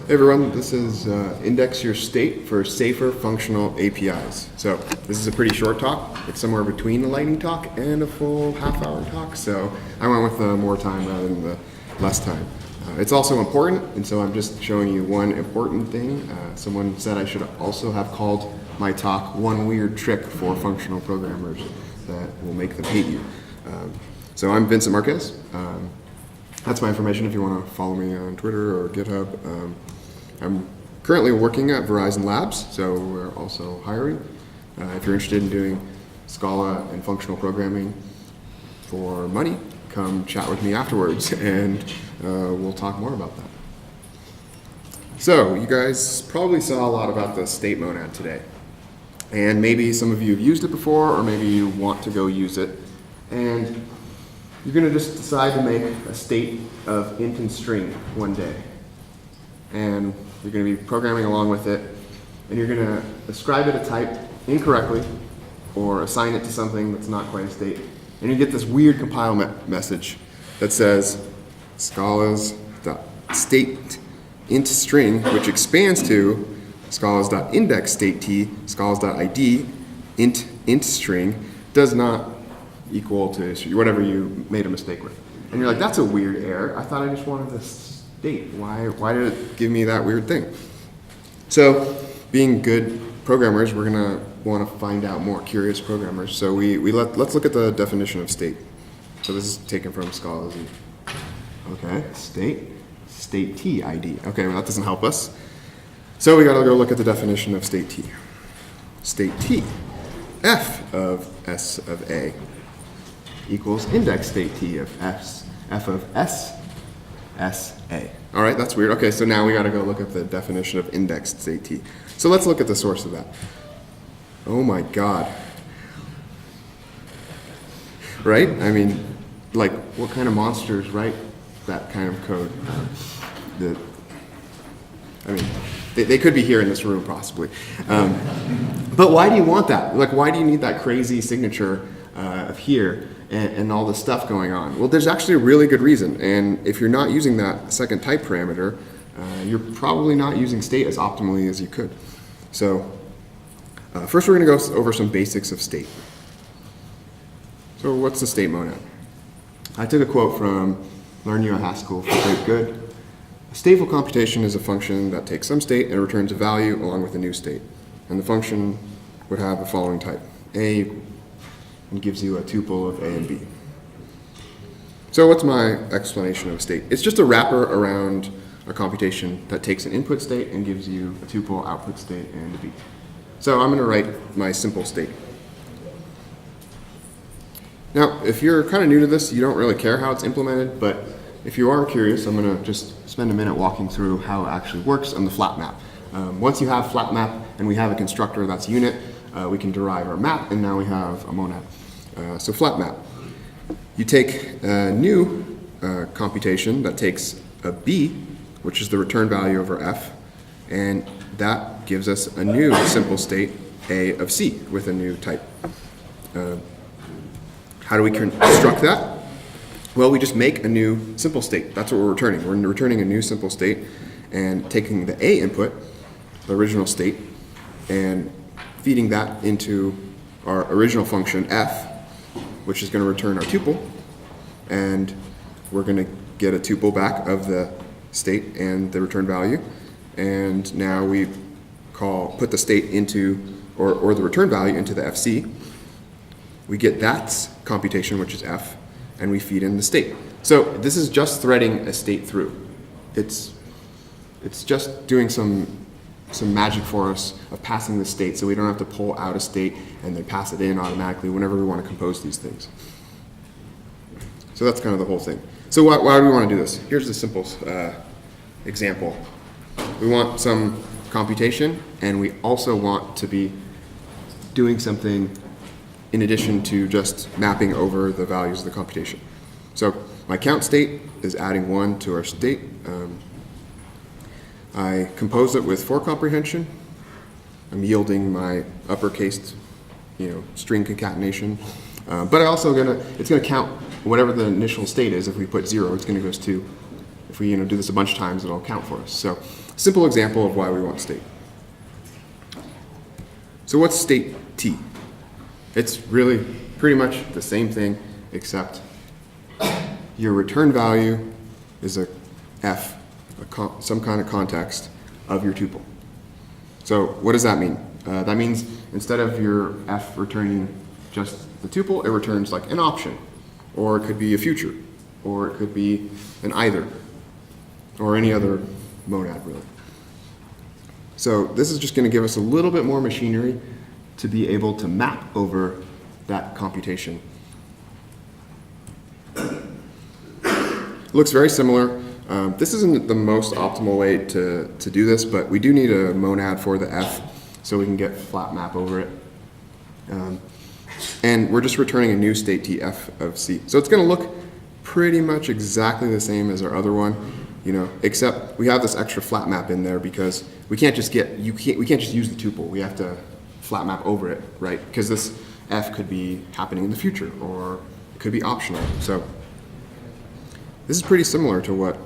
Hey everyone, this is Index Your State for Safer Functional APIs. So this is a pretty short talk. It's somewhere between the lightning talk and a full half-hour talk. So I went with the more time rather than the less time. It's also important, and so I'm just showing you one important thing. Someone said I should also have called my talk "One Weird Trick for Functional Programmers That Will Make Them Hate You." So I'm Vincent Marquez. That's my information if you want to follow me on Twitter or GitHub. I'm currently working at Verizon Labs, so we're also hiring. If you're interested in doing Scala and functional programming for money, come chat with me afterwards, and we'll talk more about that. So you guys probably saw a lot about the state monad today. And maybe some of you have used it before, or maybe you want to go use it. And you're going to just decide to make a state of int and string one day. And you're going to be programming along with it, and you're going to ascribe it a type incorrectly, or assign it to something that's not quite a state. And you get this weird compile message that says scalas.state int string, which expands to scalas.index state t, scalas.id int string does not equal to whatever you made a mistake with. And you're like, that's a weird error. I thought I just wanted this state. Why did it give me that weird thing? So being good programmers, we're going to want to find out more, curious programmers. So let's look at the definition of state. So this is taken from Scala. Okay, state t ID. Okay, well that doesn't help us. So we got to go look at the definition of state t. State t, f of s of a equals index state t of f of s a. All right, that's weird. Okay, so now we got to go look at the definition of indexed state t. So let's look at the source of that. Oh my God. Right? I mean, like, what kind of monsters write that kind of code? They could be here in this room, possibly. But why do you want that? Like, why do you need that crazy signature of here and all this stuff going on? Well, there's actually a really good reason. And if you're not using that second type parameter, you're probably not using state as optimally as you could. So first we're going to go over some basics of state. So what's the state monad? I took a quote from Learn You a Haskell for Great Good. A stateful computation is a function that takes some state and returns a value along with a new state. And the function would have the following type: A and gives you a tuple of A and B. So what's my explanation of state? It's just a wrapper around a computation that takes an input state and gives you a tuple output state and a B. So I'm going to write my simple state. Now, if you're kind of new to this, you don't really care how it's implemented, but if you are curious, I'm going to just spend a minute walking through how it actually works on the flat map. Once you have flat map and we have a constructor that's unit, we can derive our map, and now we have a monad. So flat map. You take a new computation that takes a b, which is the return value over f, and that gives us a new simple state, a of c, with a new type. How do we construct that? Well, we just make a new simple state. That's what we're returning. We're returning a new simple state and taking the a input, the original state, and feeding that into our original function f, which is going to return our tuple, and we're going to get a tuple back of the state and the return value, and now we put the state into, or the return value into the fc. We get that computation, which is f, and we feed in the state. So this is just threading a state through. It's just doing some magic for us of passing the state, so we don't have to pull out a state and then pass it in automatically whenever we want to compose these things. So that's kind of the whole thing. So why do we want to do this? Here's the simple example. We want some computation, and we also want to be doing something in addition to just mapping over the values of the computation. So my count state is adding 1 to our state. I compose it with for comprehension. I'm yielding my uppercase, string concatenation. But it's gonna count whatever the initial state is. If we put 0, it's gonna go to 2. If we do this a bunch of times, it'll count for us. So Simple example of why we want state. So what's state T? It's really pretty much the same thing, except your return value is a f, some kind of context of your tuple. So what does that mean? That means instead of your f returning just the tuple, it returns like an option, or it could be a future, or it could be an either, or any other monad really. So this is just going to give us a little bit more machinery to be able to map over that computation. Looks very similar. This isn't the most optimal way to do this, but we do need a monad for the f so we can get flat map over it. And we're just returning a new state t f of c. So it's going to look pretty much exactly the same as our other one, except we have this extra flat map in there because we can't just we can't just use the tuple. We have to flat map over it, right? Because this f could be happening in the future, or it could be optional. So this is pretty similar to what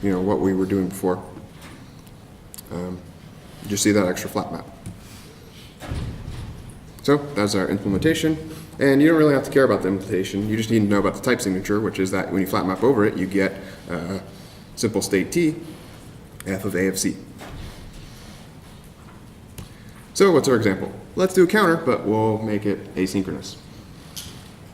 we were doing before. You see that extra flat map. So that's our implementation. And you don't really have to care about the implementation. You just need to know about the type signature, which is that when you flat map over it, you get simple state t, f of a of c. So what's our example? Let's do a counter, but we'll make it asynchronous.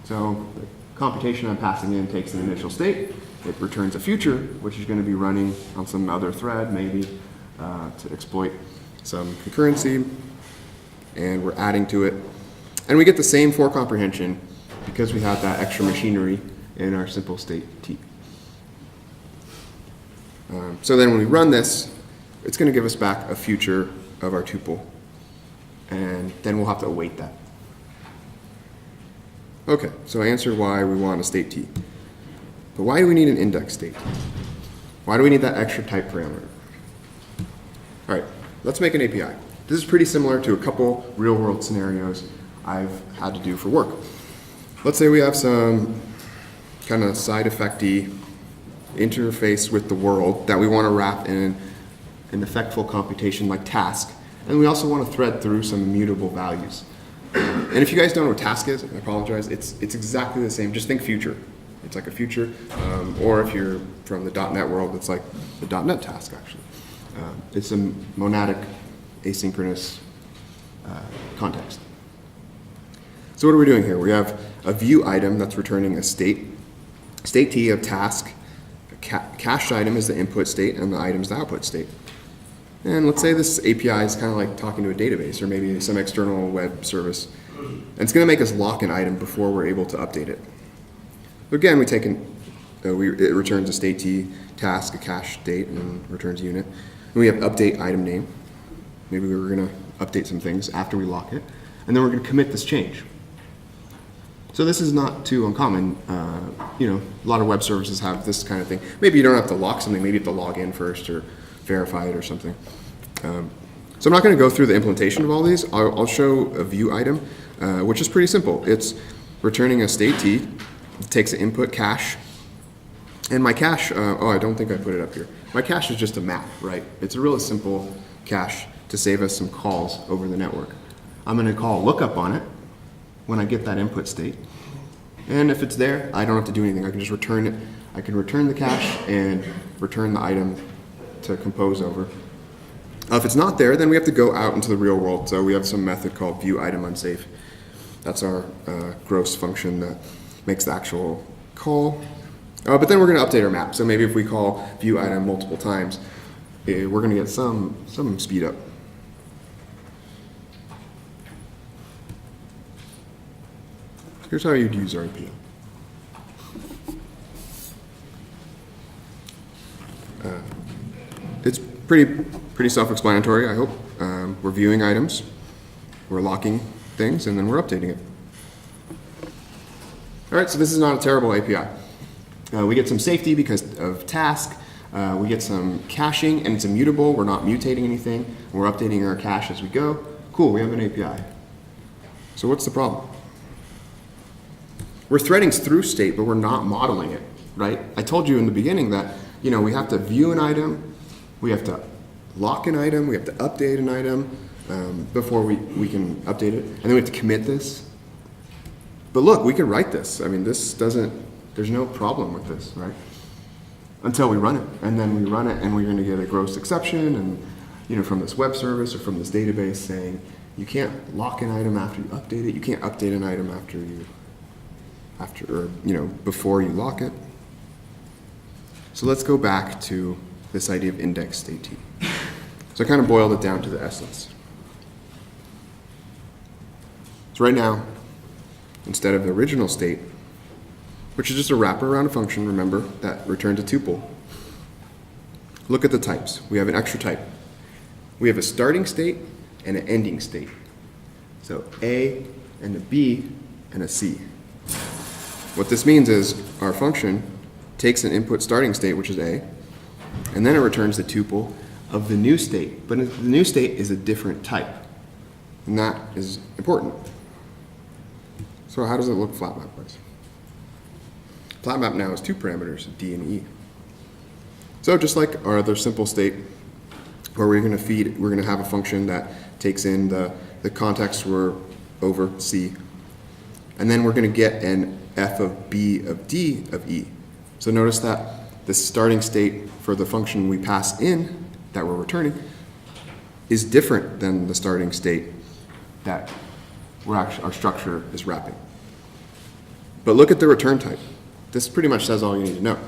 So the computation I'm passing in takes an initial state. It returns a future, which is going to be running on some other thread, maybe, to exploit some concurrency. And we're adding to it. And we get the same for comprehension because we have that extra machinery in our simple state t. So then when we run this, it's going to give us back a future of our tuple. And then we'll have to await that. Okay, so I answered why we want a state t. But why do we need an index state? Why do we need that extra type parameter? All right, let's make an API. This is pretty similar to a couple real-world scenarios I've had to do for work. Let's say we have some kind of side effecty interface with the world that we want to wrap in an effectful computation like task, and we also want to thread through some immutable values. And if you guys don't know what task is, I apologize, it's exactly the same. Just think future. It's like a future, or if you're from the .NET world, it's like the .NET task, actually. It's a monadic asynchronous context. So what are we doing here? We have a view item that's returning a state t of task. A cached item is the input state, and the item is the output state. And let's say this API is kind of like talking to a database, or maybe some external web service. And it's going to make us lock an item before we're able to update it. So again, it returns a state t task, a cached state, and returns a unit. And we have update item name. Maybe we were going to update some things after we lock it. And then we're going to commit this change. So this is not too uncommon. A lot of web services have this kind of thing. Maybe you don't have to lock something. Maybe you have to log in first or verify it or something. So I'm not going to go through the implementation of all these. I'll show a view item, which is pretty simple. It's returning a state t. It takes an input cache. And my cache, I don't think I put it up here. My cache is just a map, right? It's a really simple cache to save us some calls over the network. I'm going to call lookup on it when I get that input state. And if it's there, I don't have to do anything. I can just return it. I can return the cache and return the item to compose over. If it's not there, then we have to go out into the real world. So we have some method called view item unsafe. That's our gross function that makes the actual call. But then we're going to update our map. So maybe if we call view item multiple times, we're going to get some speed up. Here's how you'd use RPM. It's pretty self-explanatory, I hope. We're viewing items, we're locking things, and then we're updating it. All right, so this is not a terrible API. We get some safety because of task. We get some caching, and it's immutable. We're not mutating anything. We're updating our cache as we go. Cool, we have an API. So what's the problem? We're threading through state, but we're not modeling it, right? I told you in the beginning that we have to view an item, We have to lock an item, we have to update an item before we can update it, and then we have to commit this. But look, we can write this. I mean, there's no problem with this, right? Until we run it, and then we run it, and we're going to get a gross exception, and from this web service or from this database saying you can't lock an item after you update it. You can't update an item before you lock it. So let's go back to this idea of index state T. So I kind of boiled it down to the essence. So right now, instead of the original state, which is just a wrapper around a function, remember, that returns a tuple, look at the types. We have an extra type. We have a starting state and an ending state. So A and a B and a C. What this means is our function takes an input starting state, which is A, and then it returns the tuple of the new state. But the new state is a different type, and that is important. So how does it look flat map-wise? Flat map now is two parameters, D and E. So just like our other simple state, where we're going to have a function that takes in the context we're over C, and then we're going to get an f of B of D of E. So notice that the starting state for the function we pass in that we're returning is different than the starting state that our structure is wrapping. But look at the return type. This pretty much says all you need to know.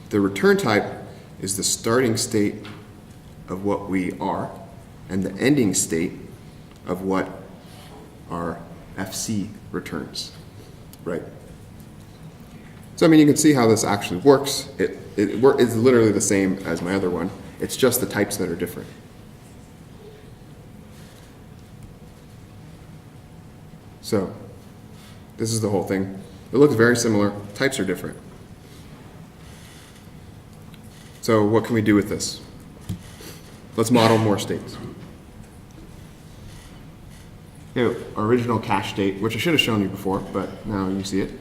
The return type is the starting state of what we are and the ending state of what our FC returns, right? So I mean, you can see how this actually works. It's literally the same as my other one. It's just the types that are different. So this is the whole thing. It looks very similar. Types are different. So what can we do with this? Let's model more states. Here, our original cache state, which I should have shown you before, but now you see it.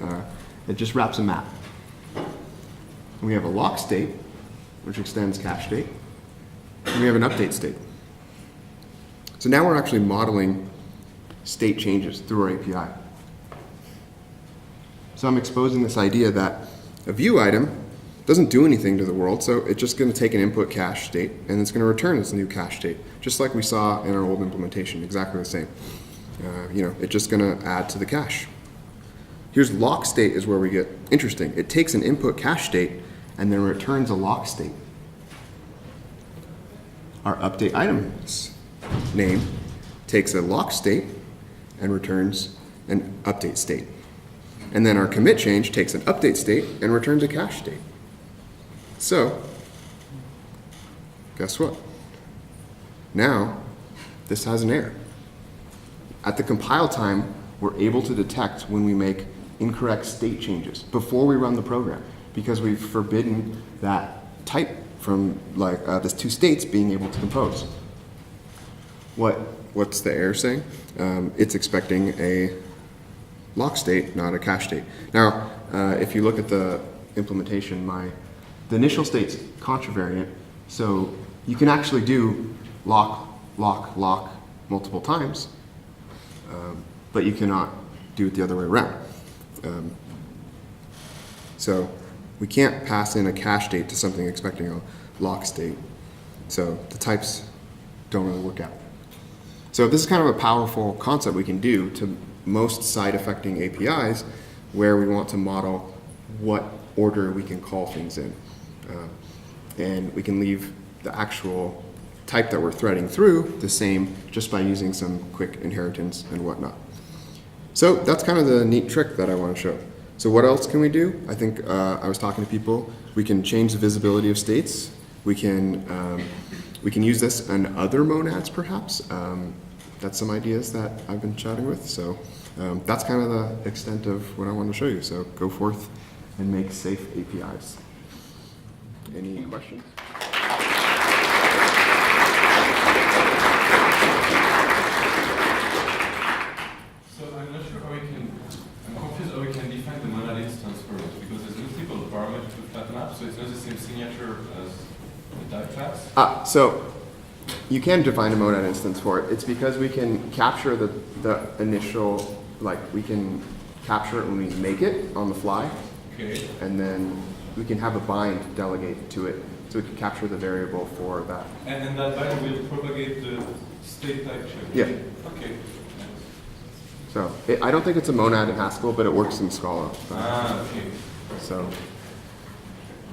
It just wraps a map. And we have a lock state, which extends cache state. And we have an update state. So now we're actually modeling state changes through our API. So I'm exposing this idea that a view item doesn't do anything to the world, so it's just going to take an input cache state, and it's going to return this new cache state, just like we saw in our old implementation, exactly the same. It's just going to add to the cache. Here's lock state is where we get interesting. It takes an input cache state and then returns a lock state. Our update items name takes a lock state and returns an update state. And then our commit change takes an update state and returns a cache state. So, guess what? Now, this has an error. At the compile time, we're able to detect when we make incorrect state changes before we run the program, because we've forbidden that type from this two states being able to compose. What's the error saying? It's expecting a lock state, not a cache state. Now, if you look at the implementation, the initial state's contravariant, so you can actually do lock, lock, lock multiple times, but you cannot do it the other way around. So we can't pass in a cache state to something expecting a lock state. So the types don't really work out. So this is kind of a powerful concept we can do to most side-affecting APIs where we want to model what order we can call things in. And we can leave the actual type that we're threading through the same just by using some quick inheritance and whatnot. So that's kind of the neat trick that I want to show. So what else can we do? I think I was talking to people. We can change the visibility of states. We can use this in other monads perhaps. That's some ideas that I've been chatting with. So that's kind of the extent of what I want to show you. So go forth and make safe APIs. Any questions? So I'm not sure how we can, I'm confused how we can define the monad instance first, because there's multiple parameters to flatten up, so it's not the same signature as the type class. So you can define a monad instance for it. It's because we can capture the initial, like we can capture it when we make it on the fly. Okay. And then we can have a bind delegate to it. So we can capture the variable for that. And that bind will propagate the state type check. Yeah. Okay. So I don't think it's a monad in Haskell, but it works in Scala. Okay. So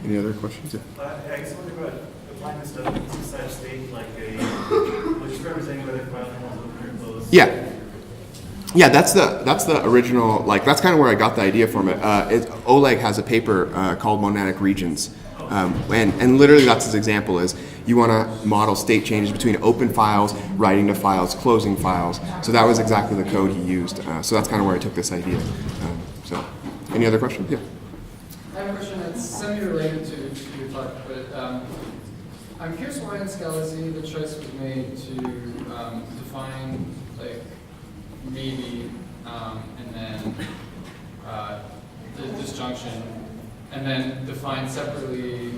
any other questions? Yeah. I guess I wonder about applying this to inside state like a, which is representing whether file names open or close. Yeah. Yeah, that's the original, like, that's kind of where I got the idea from it. Oleg has a paper called Monadic Regions. And literally that's his example is you want to model state changes between open files, writing to files, closing files. So that was exactly the code he used. So that's kind of where I took this idea. So any other questions? Yeah. I have a question that's semi-related to your talk, but I'm curious why in Scala Z the choice was made to define like maybe and then the disjunction, and then define separately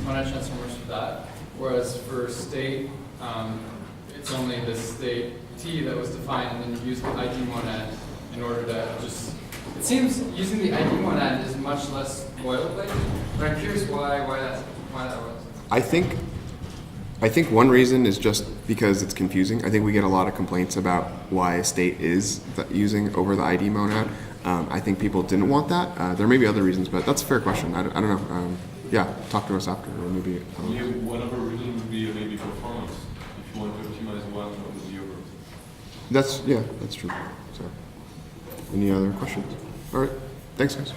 monad transformers for that, whereas for state it's only the state T that was defined, and then you use the ID monad in order to just. It seems using the ID monad is much less boilerplate, but I'm curious why that was. I think one reason is just because it's confusing. I think we get a lot of complaints about why a state is using over the ID monad. I think people didn't want that. There may be other reasons, but that's a fair question. I don't know. Yeah, talk to us after, or maybe. Yeah, one of the reasons would be maybe performance. If you want to optimize one over the other. That's true. So, any other questions? All right. Thanks, guys.